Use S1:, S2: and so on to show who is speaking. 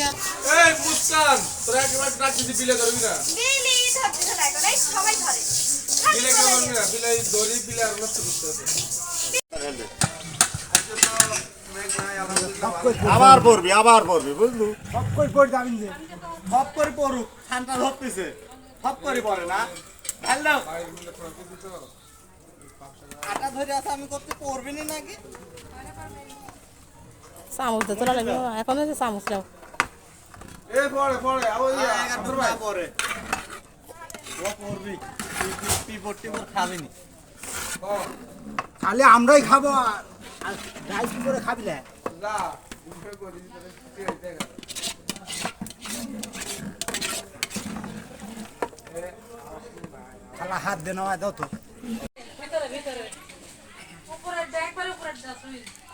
S1: এই মুস্কান তোরা একবার ডাক দিবি বিলে ধরবি না
S2: বিলি ধরতে না এখন এই সবাই ধরে
S1: বিলে কেন ধরবি না বিলে ধরি বিলে আর নষ্ট করতে হবে
S3: আবার পড়বি বুঝলু
S4: সব করে পড়ে যাবেন যে সব করে পড়ুক ঠান্ডা ধরতেছে সব করে পড়ে না ভালো আটা ধরে আছে আমি করতে পড়বি না নাকি
S5: চামচ তো তোলা লাগবে এখন হচ্ছে চামচ দাও
S1: এ পড়ে আবার
S4: পরে ও পড়বি পিপটি পর খাবিনি খালি আমরাই খাবো আর রাইস করে খাবি না
S1: না উঠে করি দেখা
S4: খালা হাত দে নেওয়া দাও তো
S5: ভিতরে উপরে একবারে উপরে দাও